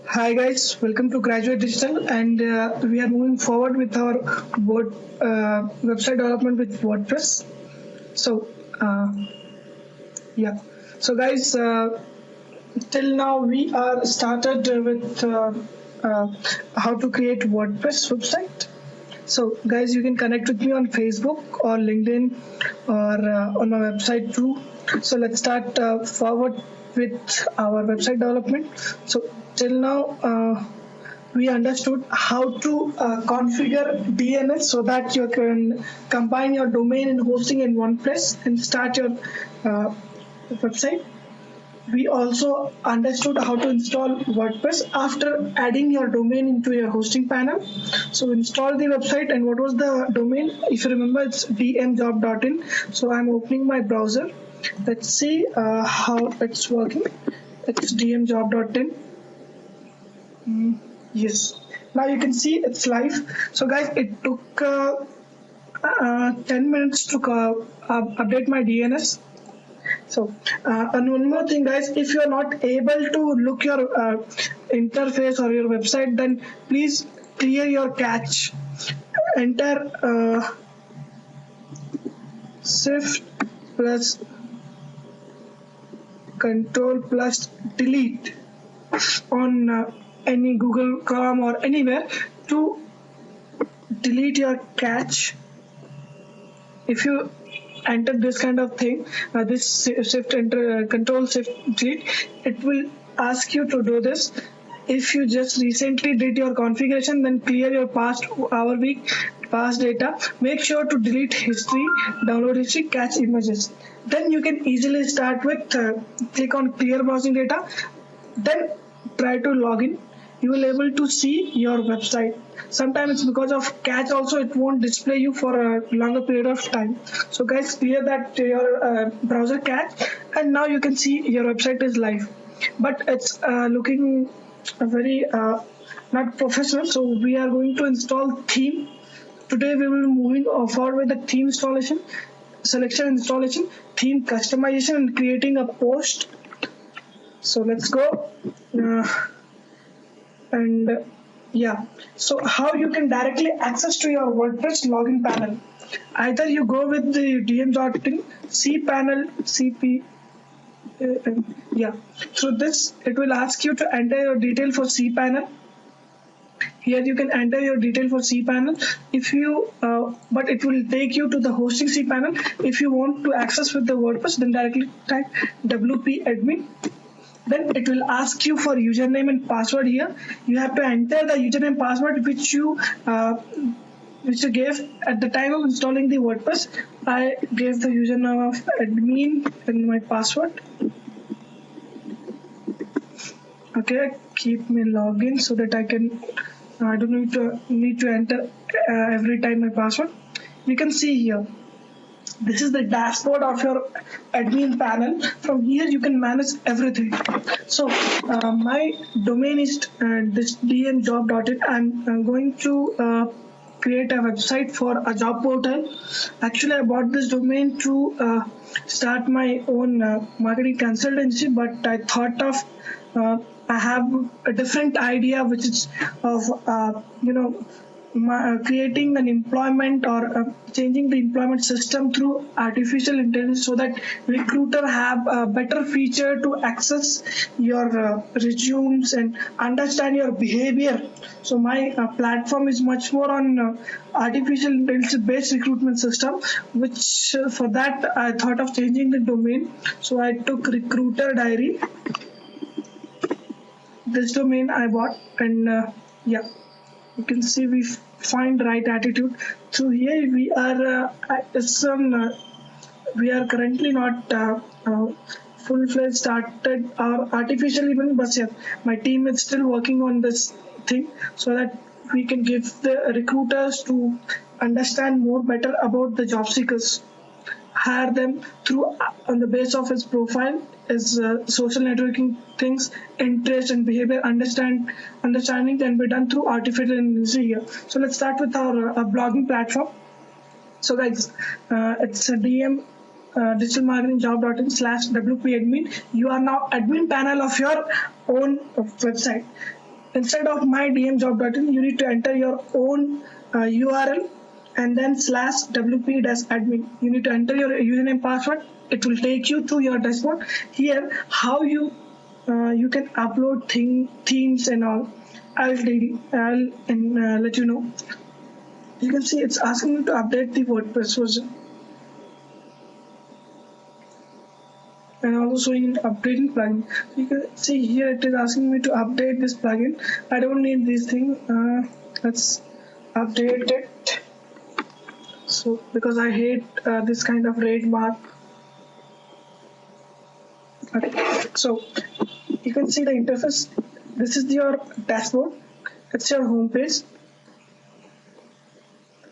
Hi guys, welcome to Graduate Digital, and we are moving forward with our website development with WordPress. So, uh, yeah. So guys, till now we are started with how to create WordPress website. So guys, you can connect with me on Facebook or LinkedIn or on my website too. So let's start forward with our website development. So till now we understood how to configure DNS so that you can combine your domain and hosting in one place and start your website. We also understood how to install WordPress after adding your domain into your hosting panel. So install the website, and what was the domain? If you remember, it's dmjob.in. So I'm opening my browser. Let's see how it's working. It's dmjob.in. Yes. Now you can see it's live. So guys, it took 10 minutes to update my DNS. So, and one more thing, guys, if you are not able to look your interface or your website, then please clear your cache. Enter Shift plus Control plus Delete on any Google Chrome or anywhere to delete your cache. If you enter this kind of thing, this shift enter control shift delete, it will ask you to do this. If you just recently did your configuration, then clear your past hour, week, past data. Make sure to delete history, download history, cache images. Then you can easily start with click on clear browsing data, then try to log in. You will able to see your website. Sometimes it's because of cache also, it won't display you for a longer period of time. So guys, clear that your browser cache, and now you can see your website is live, but it's looking very not professional. So we are going to install theme. Today we will be moving forward with the theme installation, selection, installation, theme customization, and creating a post. So let's go. Yeah, so how you can directly access to your WordPress login panel? Either you go with the dm.in cpanel cp. Yeah, so this, it will ask you to enter your detail for cpanel. Here you can enter your detail for cpanel. If you but it will take you to the hosting cpanel. If you want to access with the WordPress, then directly type wp admin. Then it will ask you for username and password. Here you have to enter the username password which you gave at the time of installing the WordPress. I gave the username of admin and my password. Okay, keep me login so that I can I don't need to enter every time my password. You can see here, this is the dashboard of your admin panel. From here you can manage everything. So my domain is this dmjob.in. I'm going to create a website for a job portal. Actually, I bought this domain to start my own marketing consultancy, but I thought of I have a different idea, which is of creating an employment or changing the employment system through artificial intelligence, so that recruiter have a better feature to access your resumes and understand your behavior. So my platform is much more on artificial intelligence based recruitment system, which for that I thought of changing the domain. So I took recruiter diary, this domain I bought, and yeah, you can see we find right attitude. So here we are we are currently not full-fledged started our artificial even, but yeah, my team is still working on this thing so that we can give the recruiters to understand more better about the job seekers, hire them through on the base of his profile, his social networking things, interest and behavior understanding can be done through artificial intelligence here. So let's start with our blogging platform. So guys, it's a DM digital marketing job.in/wp admin. You are now admin panel of your own website. instead of mydmjob.in, you need to enter your own URL and then /wp-admin. You need to enter your username password. It will take you to your dashboard. Here, how you can upload themes and all. I'll let you know. You can see it's asking me to update the WordPress version, and also showing updating plugin. You can see here it is asking me to update this plugin. I don't need this thing. Let's update it. So because I hate this kind of red mark. Okay, so you can see the interface. This is your dashboard. It's your home page.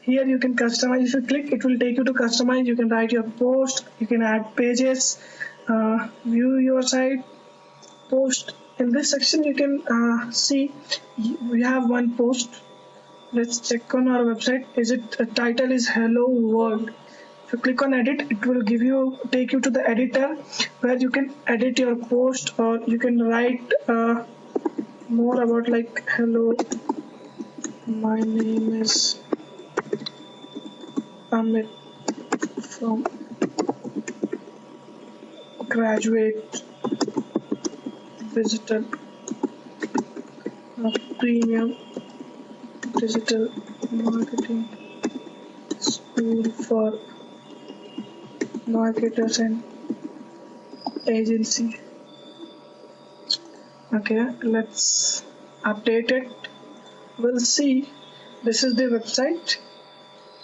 Here you can customize. If you click, it will take you to customize. You can write your post. You can add pages. View your site, post. In this section you can see we have one post. Let's check on our website. Is it title is hello world. If you click on edit, it will take you to the editor where you can edit your post, or you can write more about like hello, my name is Amit from graduate visitor premium digital marketing school for marketers and agency. Okay, let's update it. We'll see. This is the website.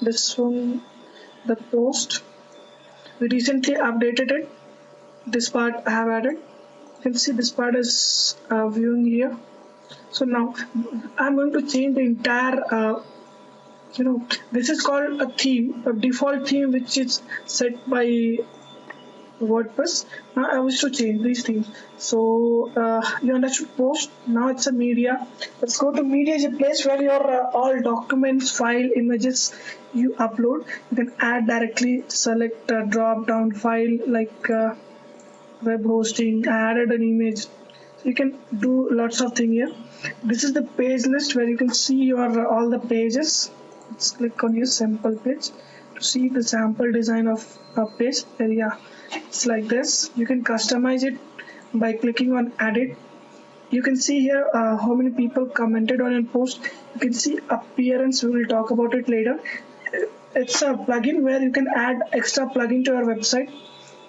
This one, the post. We recently updated it. This part I have added. You can see this part is viewing here. So now I'm going to change the entire this is called a theme, a default theme which is set by WordPress. Now I wish to change these themes. So you understood post. Now it's a media. Let's go to media. Is a place where your all documents, file, images you upload. You can add directly. Select a drop down file like web hosting. I added an image. So you can do lots of things here. This is the page list where you can see your all the pages. Let's click on your sample page to see the sample design of a page. Yeah, it's like this. You can customize it by clicking on edit. You can see here how many people commented on your post. You can see appearance. We will talk about it later. It's a plugin where you can add extra plugin to your website.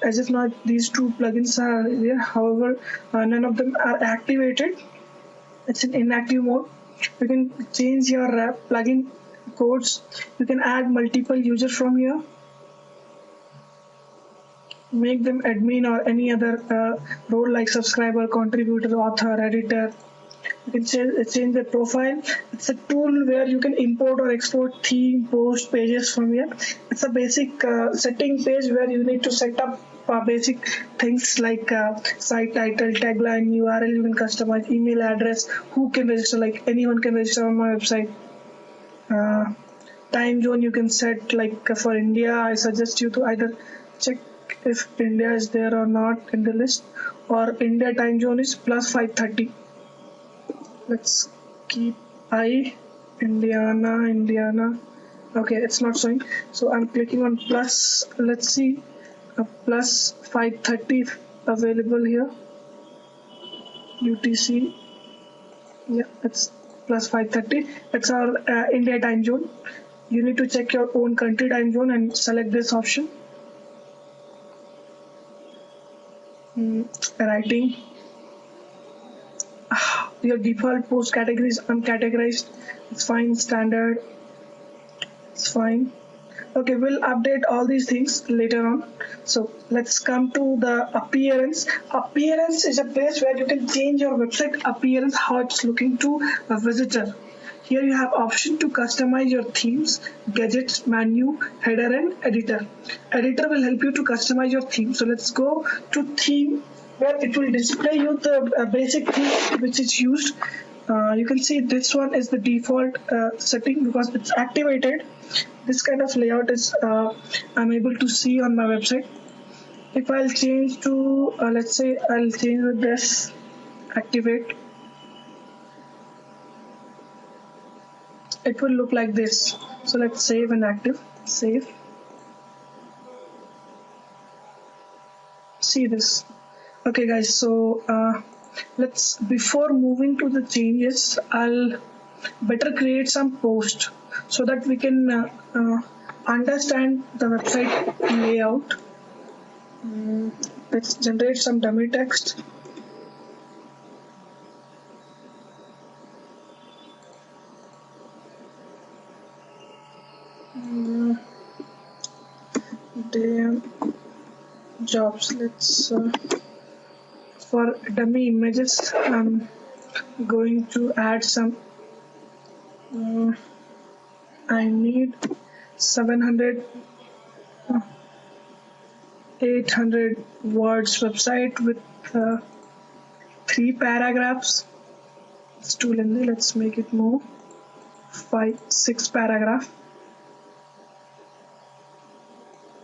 As if not, these two plugins are there. However, none of them are activated. It's in inactive mode. You can change your plugin codes. You can add multiple users from here. Make them admin or any other role like subscriber, contributor, author, editor. You can change the profile. It's a tool where you can import or export theme, post, pages from here. It's a basic setting page where you need to set up basic things like site title, tagline, URL. You can customize email address. Who can register? Like anyone can register on my website. Time zone you can set, like for India. I suggest you to either check if India is there or not in the list, or India time zone is plus 5:30. Let's keep Indiana. Okay, it's not showing, so I'm clicking on plus. Let's see, plus 5:30 available here. UTC. Yeah, it's plus 5:30. It's our India time zone. You need to check your own country time zone and select this option. Writing. Your default post category is uncategorized. It's fine. Standard. It's fine. Okay, we'll update all these things later on. So let's come to the appearance. Appearance is a place where you can change your website appearance, how it's looking to a visitor. Here you have option to customize your themes, gadgets, menu, header and editor. Editor will help you to customize your theme. So let's go to theme, where it will display you the basic theme which is used. You can see this one is the default setting because it's activated. This kind of layout is I'm able to see on my website. If I'll change to let's say I'll change with this activate. it will look like this. So let's save and active. Save. See this. Okay guys, so let's, before moving to the changes, I'll better create some post so that we can understand the website layout. Let's generate some dummy text. Damn jobs. Let's for dummy images, I'm going to add some. I need 700 800 words website with 3 paragraphs. It's too lengthy. Let's make it more 6 paragraph.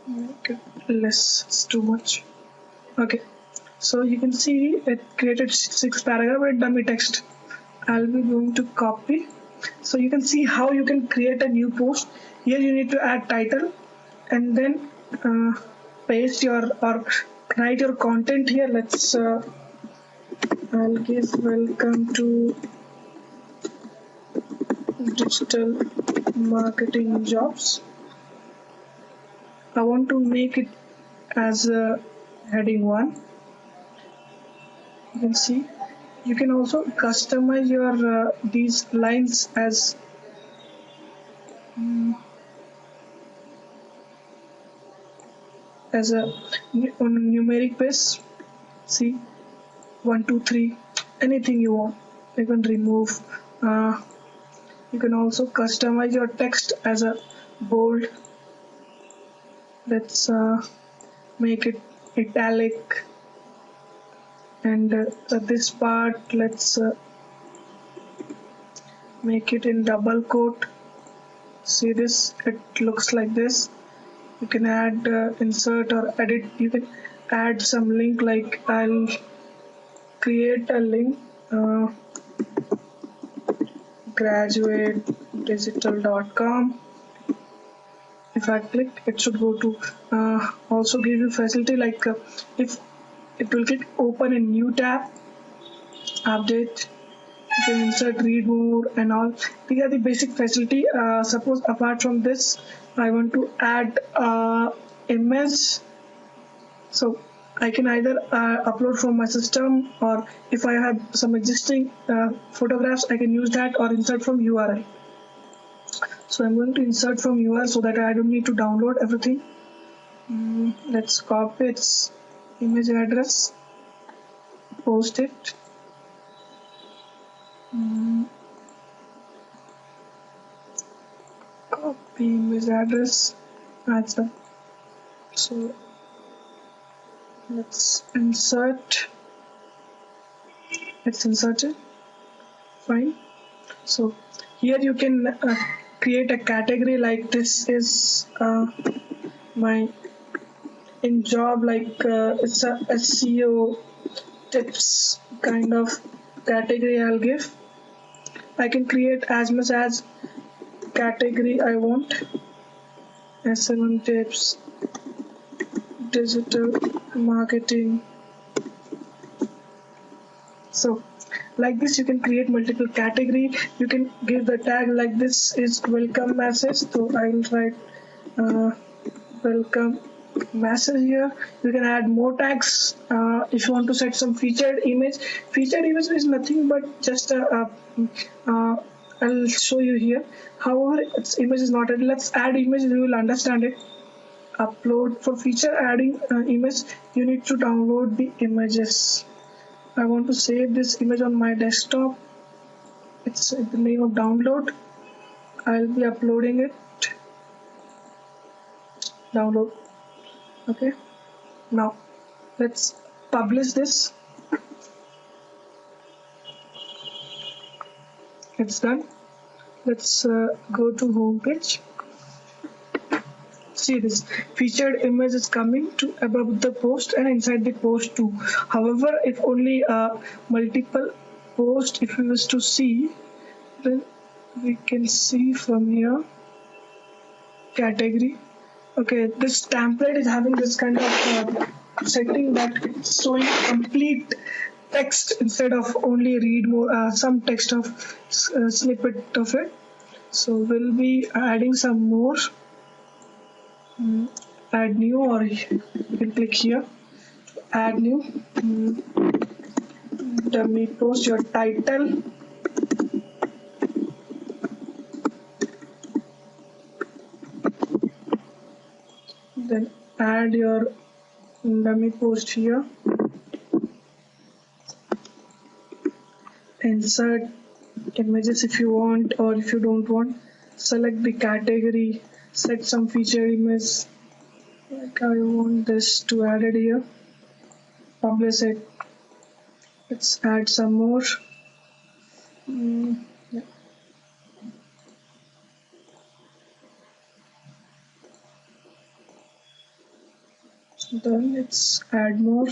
Make it less. It's too much. Okay. So you can see it created 6 paragraph with dummy text. I'll be going to copy. So you can see how you can create a new post. Here you need to add title and then paste your or write your content here. Let's I'll give welcome to digital marketing jobs. I want to make it as a heading 1. You can see you can also customize your these lines as a on numeric base. See 1 2 3, anything you want. You can remove. You can also customize your text as a bold. Let's make it italic, and this part let's make it in double quote. See this, it looks like this. You can add insert or edit. You can add some link, like I'll create a link, graduatedigital.com. If I click, it should go to also give you facility, like if it will click open a new tab, update, you can insert, read more and all. These are the basic facility. Suppose apart from this I want to add image, so I can either upload from my system, or if I have some existing photographs, I can use that, or insert from URL. So I'm going to insert from URL so that I don't need to download everything. Let's copy its image address, post it. Copy image address. So let's insert. It's inserted. Fine. So here you can create a category, like this is my in job, like it's a SEO tips kind of category I'll give. I can create as much as category I want. SEO tips, digital marketing. So like this you can create multiple category. You can give the tag, like this is welcome message, so I will write welcome message here. You can add more tags if you want to set some featured image. Featured image is nothing but just I'll show you here. However, its image is not added. Let's add image, you will understand it. Upload. For feature adding image, you need to download the images. I want to save this image on my desktop. It's the name of download. I'll be uploading it. Download. Okay. Now let's publish this. It's done. Let's go to home page. See this featured image is coming to above the post and inside the post too. However, if only multiple post, if you wish to see, then we can see from here category. Okay, this template is having this kind of setting that it's showing complete text instead of only read more some text of snippet of it. So we'll be adding some more. Add new, or you can click here, add new. Dummy post, your title, then add your dummy post here, insert images if you want, or if you don't want, select the category, set some feature image, like I want this to add it here, publish it. Let's add some more. Yeah. Then let's add more.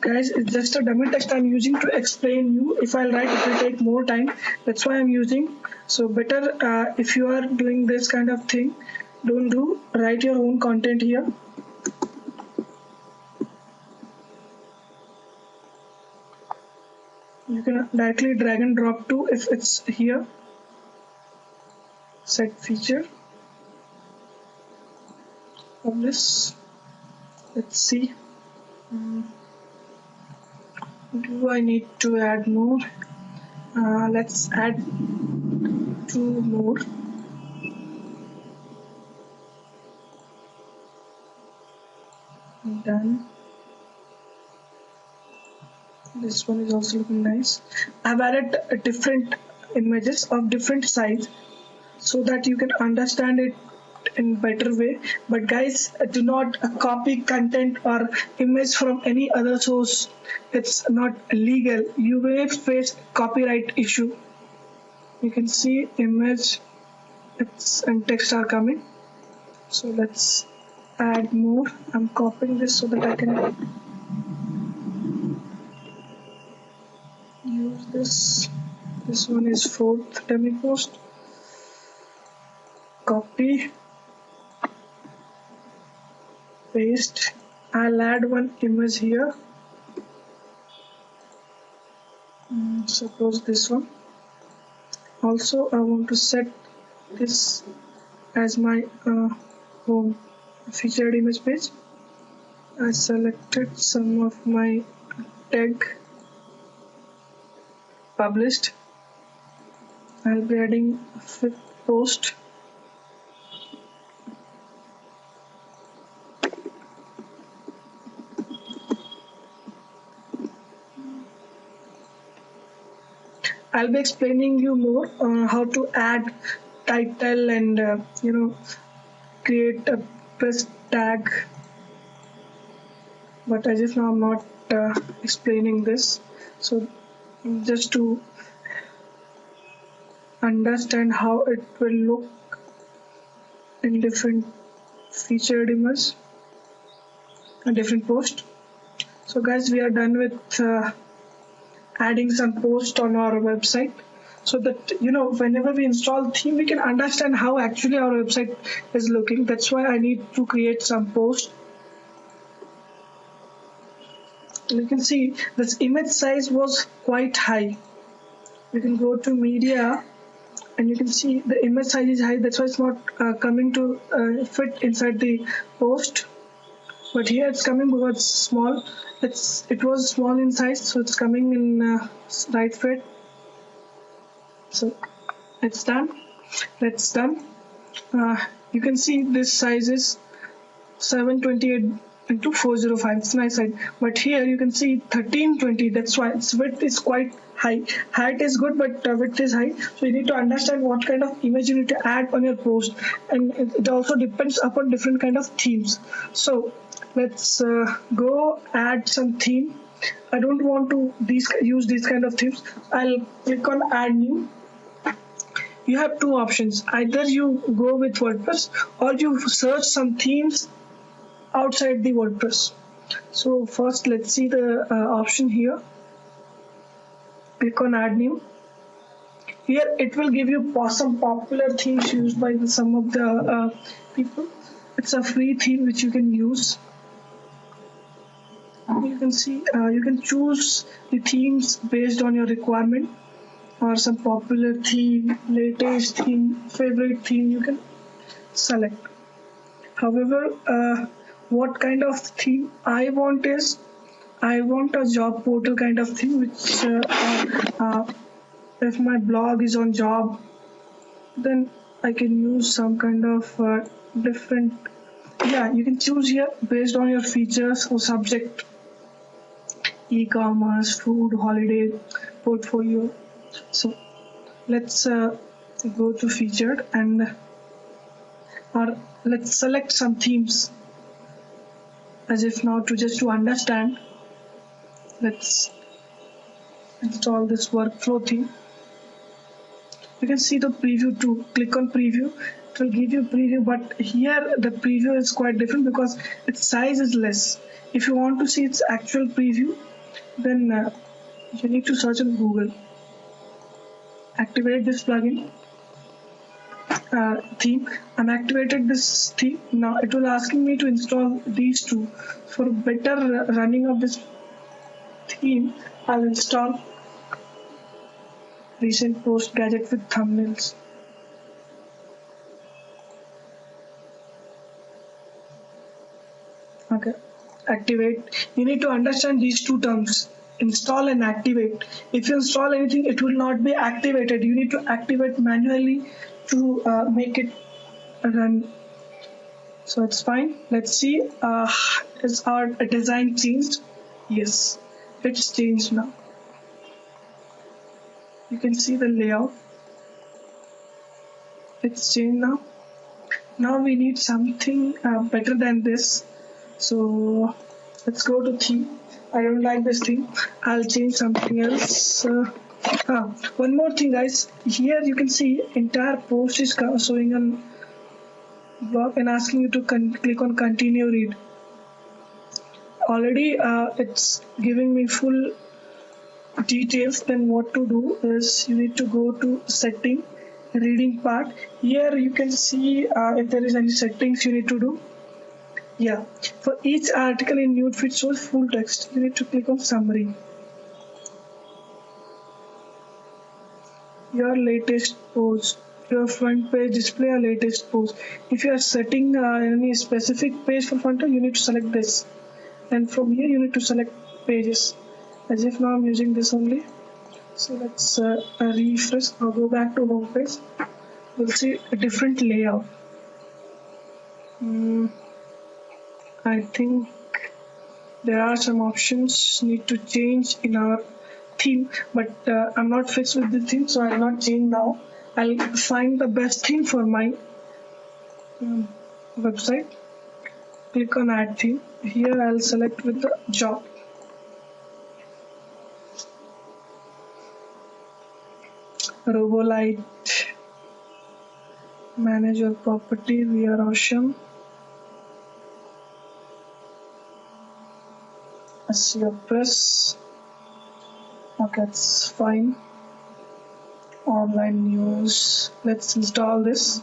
Guys, it's just a dummy text I'm using to explain you. If I'll write, it will take more time. That's why I'm using. So better if you are doing this kind of thing, don't do. Write your own content here. You can directly drag and drop to if it's here. Set feature. Publish. Let's see. Do I need to add more? Let's add 2 more. Done. This one is also looking nice. I've added different images of different size so that you can understand it in better way. But guys, do not copy content or image from any other source. It's not legal. You may face copyright issue. You can see image and text are coming. So let's add more. I'm copying this so that I can use this. This one is 4th dummy post. Copy, paste. I'll add one image here. Suppose this one. Also, I want to set this as my home featured image page. I selected some of my tag, published. I'll be adding 5th post. I'll be explaining you more how to add title and create a press tag, but as of now I'm not explaining this. So just to understand how it will look in different featured image and different post. So guys, we are done with adding some post on our website, so that whenever we install theme, we can understand how actually our website is looking. That's why I need to create some post. You can see this image size was quite high. You can go to media and you can see the image size is high. That's why it's not coming to fit inside the post. But here it's coming because it's small. It was small in size, so it's coming in right fit. So it's done. That's done. You can see this size is 728 into 405. It's nice size. But here you can see 1320. That's why its width is quite high. Height is good, but width is high. So you need to understand what kind of image you need to add on your post, and it also depends upon different kind of themes. So let's go add some theme. I don't want to use these kind of themes. I'll click on add new. you have two options. Either you go with WordPress or you search some themes outside the WordPress. So first let's see the option here. Click on add new. Here it will give you some popular themes used by some of the people. It's a free theme which you can use. You can see you can choose the themes based on your requirement, or some popular theme, latest theme, favorite theme you can select. However, what kind of theme I want is, I want a job portal kind of theme, which if my blog is on job, then I can use some kind of different. Yeah, you can choose here based on your features or subject: e-commerce, food, holiday, portfolio. So let's go to featured, and or let's select some themes. As if now to understand, let's install this workflow theme. You can see the preview too. Click on preview. It will give you preview, but here the preview is quite different because its size is less. If you want to see its actual preview, then you need to search on Google. Activate this plugin theme. I'm activated this theme. Now it will asking me to install these two. For better running of this theme, I'll install recent post gadget with thumbnails. Okay, activate. You need to understand these two terms: install and activate. If you install anything, it will not be activated. You need to activate manually to make it run. So it's fine. Let's see. Is our design changed? Yes, it's changed now. You can see the layout. It's changed now. Now we need something better than this. So let's go to theme. I don't like this theme. I'll change something else. One more thing, guys. Here you can see entire post is showing on blog and asking you to click on continue read. Already it's giving me full details. Then what to do is you need to go to setting, reading part. Here you can see if there is any settings you need to do. Yeah, for each article in Newsfeed shows full text. You need to click on summary. Your latest post. Your front page display a latest post. If you are setting any specific page for front page, you need to select this. And from here you need to select pages. As if now I'm using this only. So let's refresh or go back to home page. We'll see a different layout. I think there are some options need to change in our theme, but I'm not fixed with the theme, so I'll not change now. I'll find the best theme for my website. Click on add theme. Here I'll select with the job. Robolite. Manage your property. We are awesome. SEO press. Okay, it's fine. Online news. Let's install this.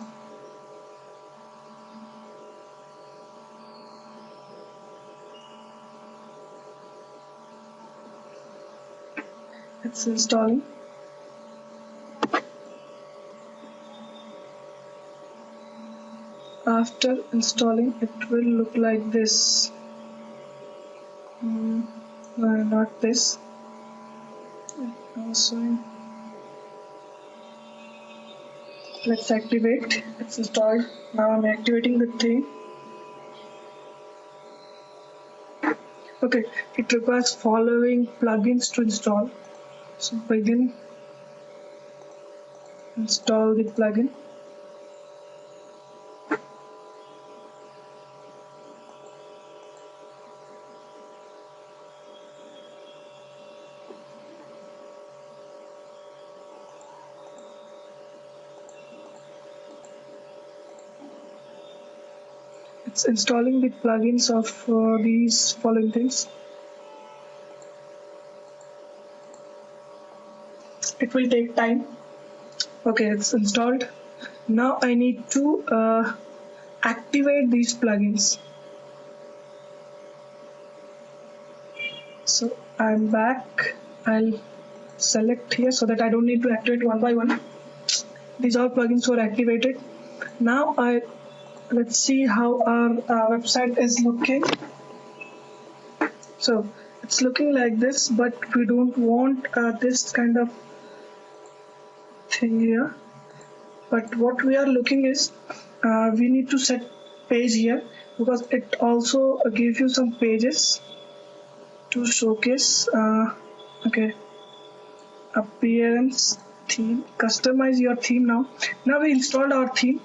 It's installing. After installing, it will look like this. No, not this. Also, let's activate. It's installed. Now I'm activating the thing. Okay, it requires following plugins to install. So begin. Install the plugin. it's installing the plugins of these following things. It will take time. Okay, it's installed. Now I need to activate these plugins. So I'm back. I'll select here so that I don't need to activate one by one. These all plugins were activated. Now let's see how our website is looking. So it's looking like this, but we don't want this kind of thing here. But what we are looking is we need to set page here, because it also gives you some pages to showcase. Okay, appearance, theme, customize your theme. Now we installed our theme.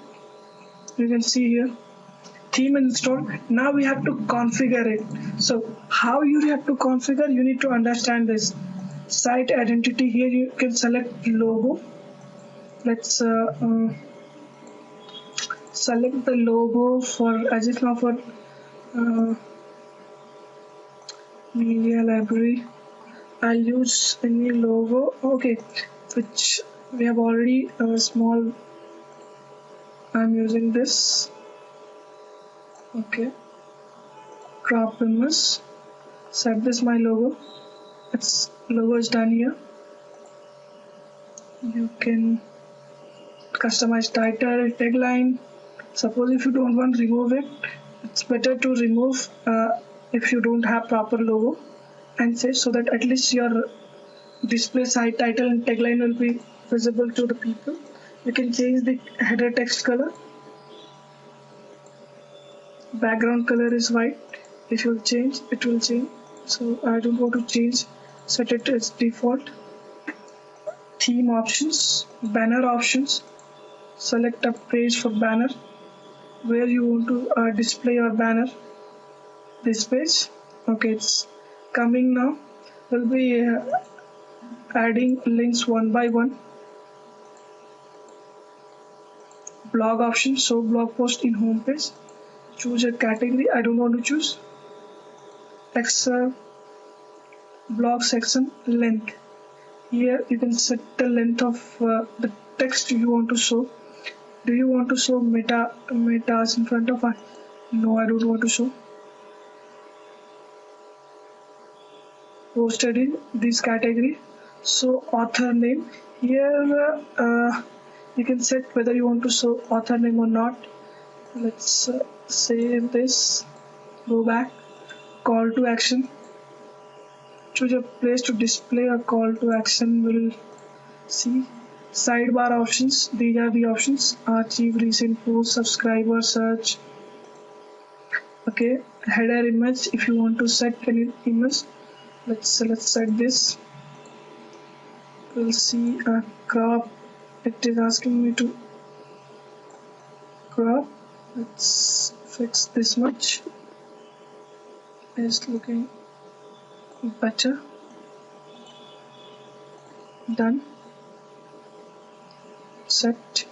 You can see here theme installed. Now we have to configure it. So how you have to configure, you need to understand this site identity. Here you can select logo. Let's select the logo for as if now for media library. I'll use any logo, okay, which we have already small. I'm using this. Okay, crop image. Set this my logo. Its logo is done here. You can customize title, tagline. Suppose if you don't want to remove it, it's better to remove if you don't have proper logo and save, so that at least your display site title and tagline will be visible to the people. You can change the header text color. Background color is white. If you change, it will change. So I don't want to change. Set it as default. Theme options, banner options. Select a page for banner. Where you want to display your banner. This page. Okay, it's coming now. We'll be adding links one by one. Blog option, show blog post in home page. Choose a category. I don't want to choose. Blog section length. Here you can set the length of the text you want to show. Do you want to show metas in front of? No, I don't want to show. Posted in this category. So author name. Here you can set whether you want to show author name or not. Let's save this. Go back. Call to action. Choose a place to display a call to action. We'll see. Sidebar options. These are the options. Archive, recent post, subscriber, search. Okay. Header image. If you want to set any image, let's set this. We'll see. Crop. It is asking me to crop. Let's fix this much. It's looking better. Done. Set.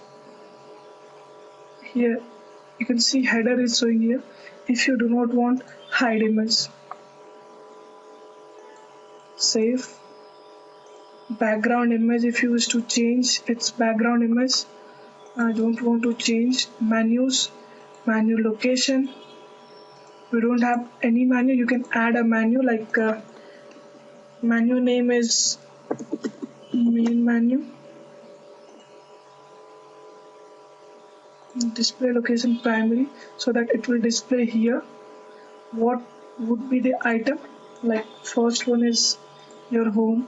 Here you can see header is showing here. If you do not want, hide image. Save. Background image, if you wish to change its background image. I don't want to change. Menus, menu location. We don't have any menu. You can add a menu, like menu name is main menu. Display location primary, so that it will display here what would be the item. Like first one is your home.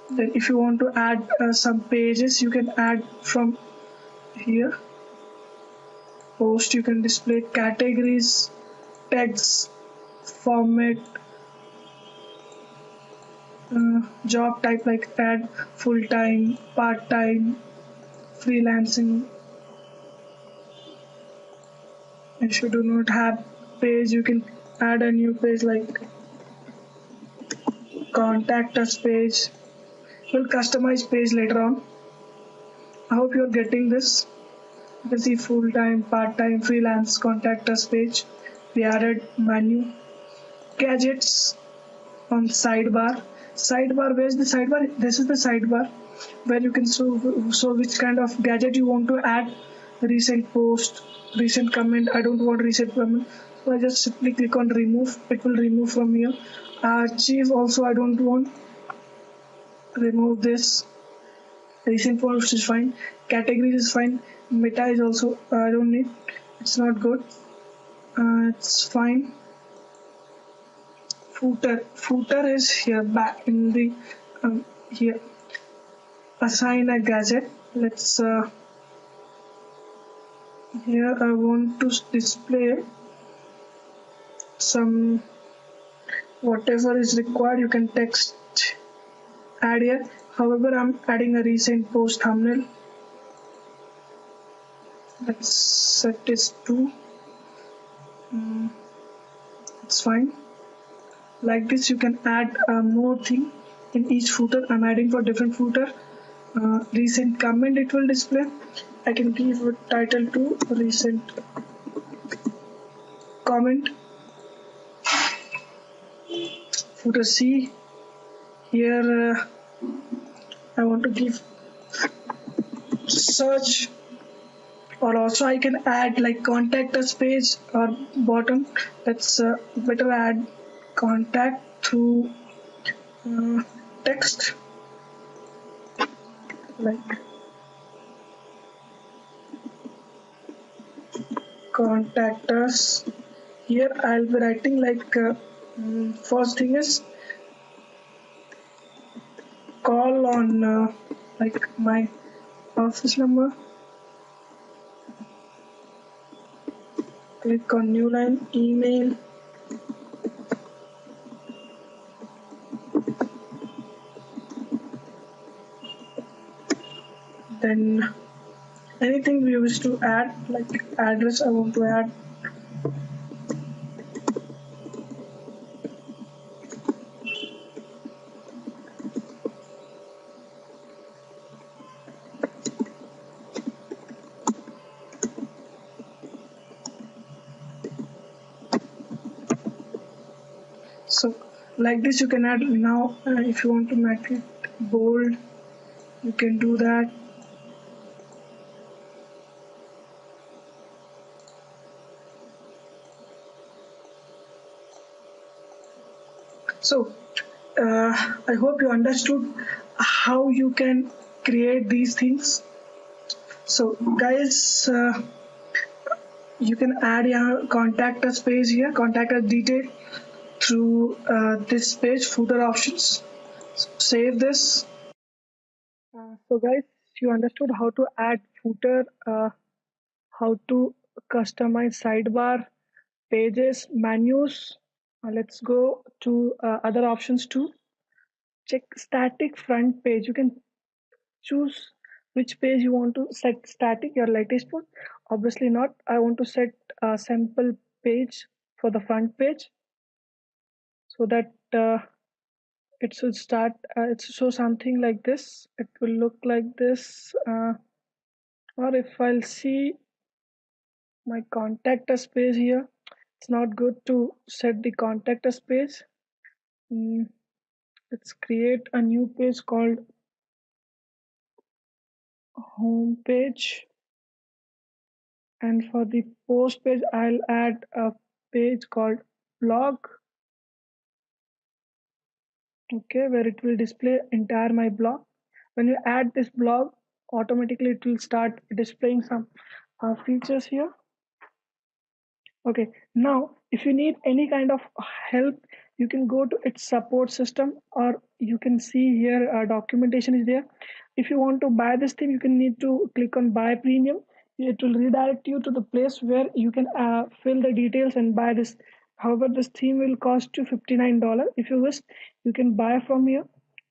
Then if you want to add some pages, you can add from here. Post, you can display categories, tags, format, job type, like add full-time, part-time, freelancing. If you do not have page, you can add a new page like contact us page. We'll customize page later on. I hope you're getting this. You can see full-time, part-time, freelance, contact us page. We added menu, gadgets on sidebar. Sidebar, where's the sidebar? This is the sidebar where you can show which kind of gadget you want to add. Recent post, recent comment. I don't want recent comment, so I just simply click on remove. It will remove from here. Archive also I don't want. Remove this. Recent post is fine. Categories is fine. Meta is also I don't need. It's not good. It's fine. Footer is here back in the here. Assign a gadget. Let's here I want to display some whatever is required. You can text add here. However, I'm adding a recent post thumbnail. Let's set this to it's fine. Like this you can add more thing in each footer. I'm adding for different footer. Recent comment it will display. I can give a title to recent comment. Footer C. Here I want to give search, or also I can add like contact us page or bottom. Let's better add contact through text, like contact us. Here I'll be writing like first thing is call on like my office number. Click on new line, email. Then anything we wish to add, like address I want to add. So like this you can add. Now if you want to make it bold, you can do that. So I hope you understood how you can create these things. So guys, you can add your contact us page here, contact us detail through this page, footer options. So save this. So guys, you understood how to add footer, how to customize sidebar, pages, menus. Let's go to other options too. Check static front page. You can choose which page you want to set static, your latest one. Obviously not. I want to set a sample page for the front page, so that it should start it should show something like this. It will look like this, or if I'll see my contact us page here, it's not good to set the contact us page. Let's create a new page called home page, and for the post page I'll add a page called blog. Okay, where it will display entire my blog. When you add this blog, automatically it will start displaying some features here. Okay, now if you need any kind of help, you can go to its support system, or you can see here documentation is there. If you want to buy this theme, you can need to click on buy premium. It will redirect you to the place where you can fill the details and buy this. However, this theme will cost you $59. If you wish, you can buy from here,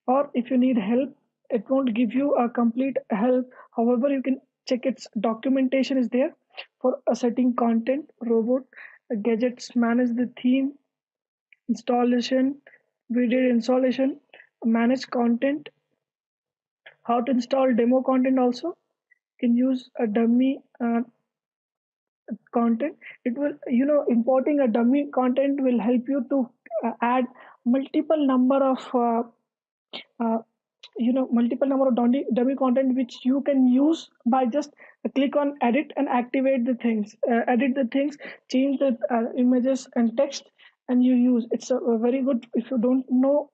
or if you need help, it won't give you a complete help. However, you can check its documentation is there for setting content, robot, gadgets, manage the theme, installation. We did installation, manage content, how to install demo content also. can use a dummy content. It will, importing a dummy content will help you to add multiple number of uh, multiple number of dummy content which you can use by just click on edit and activate the things, edit the things, change the images and text, and you use. It's a very good if you don't know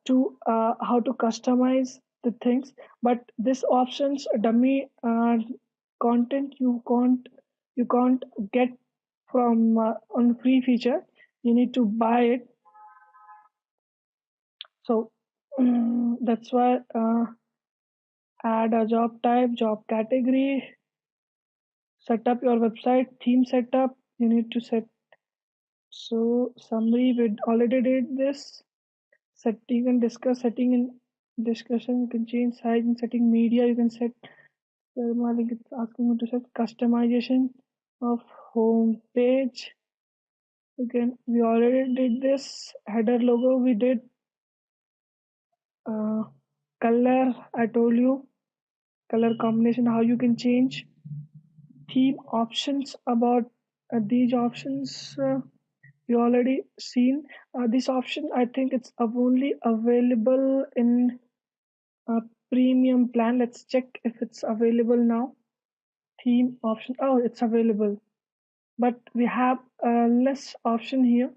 to how to customize the things. But this options dummy content you can't get from on free feature. You need to buy it. So that's why add a job type, job category, set up your website theme setup. You need to set. So summary, we already did this. Set, you can discuss setting in discussion. You can change size and setting media. You can set. I think it's asking you to set customization of home page. Again, we already did this. Header logo we did. Color, I told you. Color combination, how you can change. Theme options, about these options you already seen. This option, I think it's only available in a premium plan. Let's check if it's available now. Theme option, oh, it's available, but we have less option here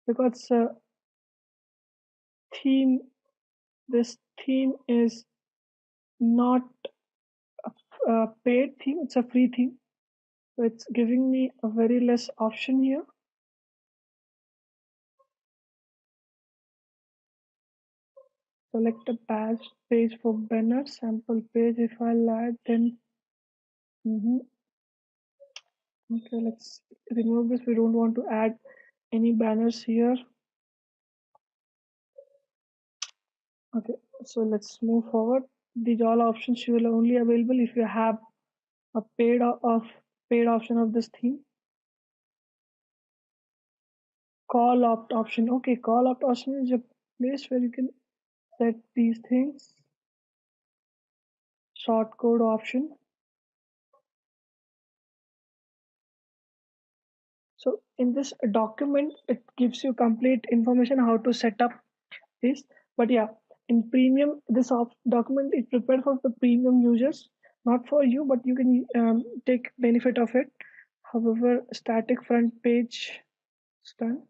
because theme this theme is not a paid theme, it's a free theme, so it's giving me a very less option here. Select a page for banner, sample page. If I'll add, then okay, let's remove this. We don't want to add any banners here. Okay, so let's move forward. These all options will only available if you have a paid option of this theme. Call opt option. Okay, call opt option is a place where you can set these things. Short code option. So in this document, it gives you complete information how to set up this. But yeah, in premium, this document is prepared for the premium users, not for you, but you can take benefit of it. However, static front page is done.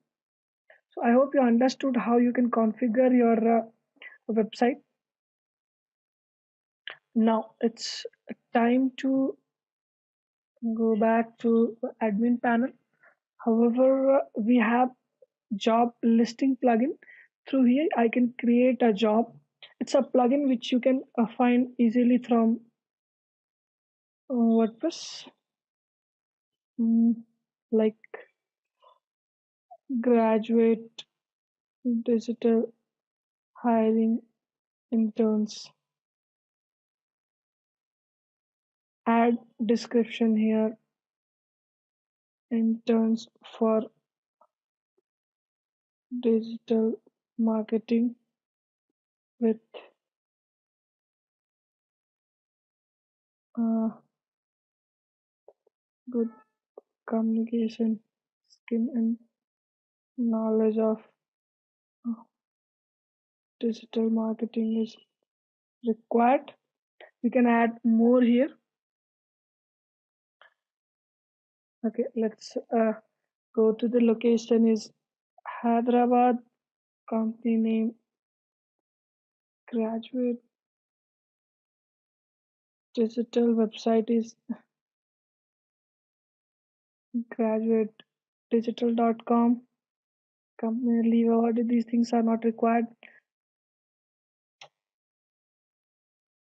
So I hope you understood how you can configure your website. Now it's time to go back to admin panel. However, we have job listing plugin. Through here, I can create a job. It's a plugin which you can find easily from WordPress, like graduate digital hiring interns. Add description here. Interns for digital marketing with uh, good communication skill and knowledge of uh, digital marketing is required. We can add more here. Okay, let's go to the location is Hyderabad. Company name graduate digital website is graduatedigital.com. Company leave awarded, these things are not required.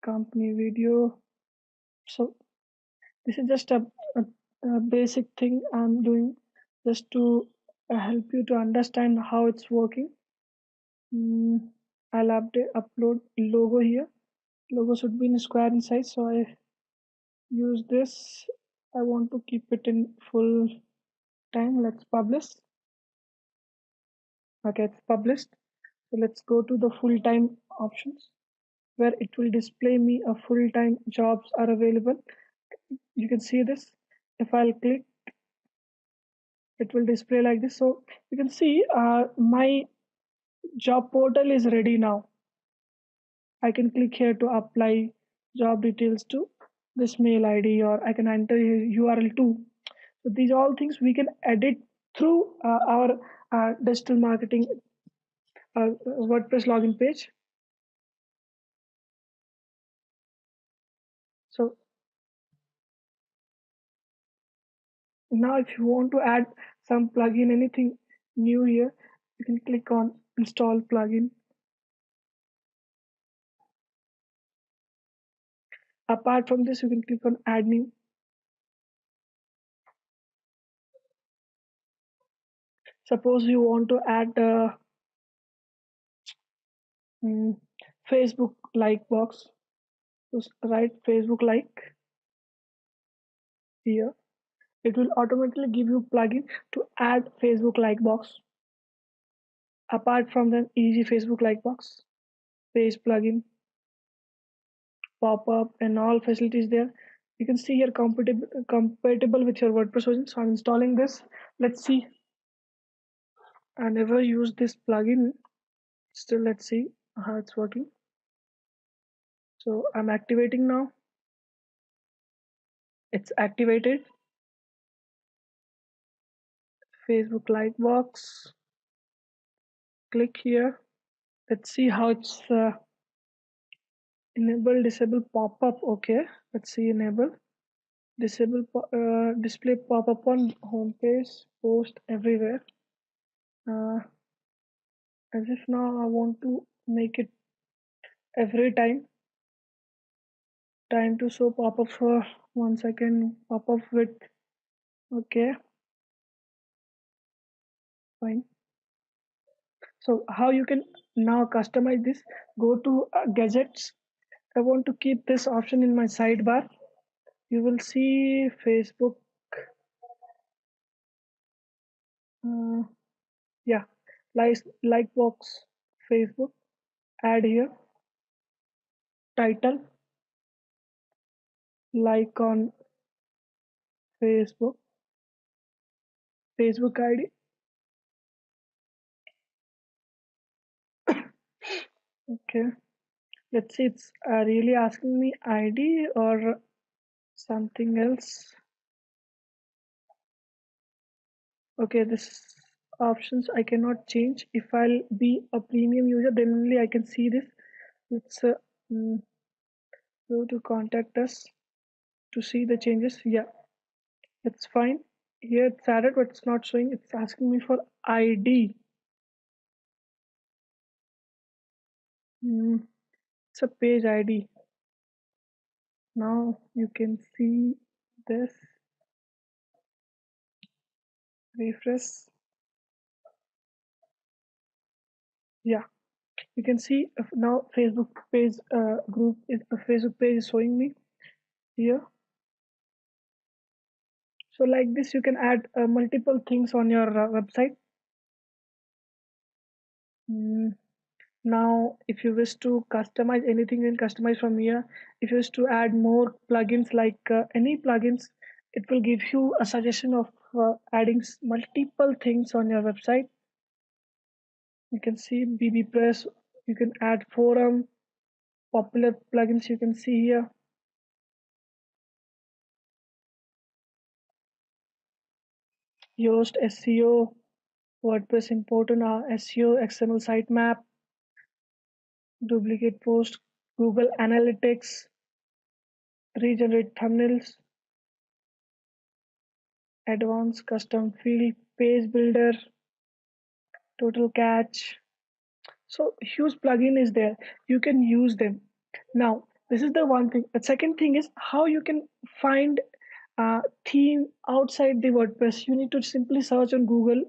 Company video. So this is just a basic thing I'm doing just to help you to understand how it's working. I'll upload logo here. Logo should be in square in size, so I use this. I want to keep it in full time. Let's publish. Okay, it's published. So let's go to the full time options. where it will display me a full-time jobs are available. You can see this. If I'll click, it will display like this. So you can see my job portal is ready now. I can click here to apply job details to this mail ID, or I can enter URL too. So these all things we can edit through our digital marketing WordPress login page. So now if you want to add some plugin, anything new here, you can click on install plugin. Apart from this, you can click on add new. Suppose you want to add mm, Facebook like box. Just write Facebook like here. It will automatically give you plugin to add Facebook like box. Apart from the easy Facebook like box, page plugin, pop-up, and all facilities there. You can see here compatible with your WordPress version. So I'm installing this. Let's see. I never used this plugin. Still, let's see how it's working. So I'm activating now. It's activated. Facebook like box. Click here. Let's see how it's enable disable pop-up. Okay, let's see enable disable display pop-up on home page, post everywhere. As if now I want to make it every time to show pop-up for 1 second, pop-up with. Okay, fine. So how you can now customize this? Go to gadgets. I want to keep this option in my sidebar. You will see Facebook. Uh, yeah, like box Facebook. Add here. Title. Like on Facebook. Facebook ID. Okay. Let's see. It's really asking me ID or something else. Okay, this options I cannot change. If I'll be a premium user, then only I can see this. Let's mm, go to contact us to see the changes. Yeah, it's fine. Here it's added, but it's not showing. It's asking me for ID. It's a page ID. Now you can see this. Refresh. Yeah, you can see now Facebook page group is a Facebook page is showing me here. So like this, you can add multiple things on your website. Now, if you wish to customize anything, you can customize from here. If you wish to add more plugins, like any plugins, it will give you a suggestion of adding multiple things on your website. You can see BB Press. You can add forum, popular plugins. You can see here. Yoast SEO, WordPress important SEO, XML sitemap, duplicate post, Google Analytics, regenerate thumbnails, advanced custom field, page builder, total catch. So huge plugin is there. You can use them. Now, this is the one thing. The second thing is how you can find theme outside the WordPress. You need to simply search on Google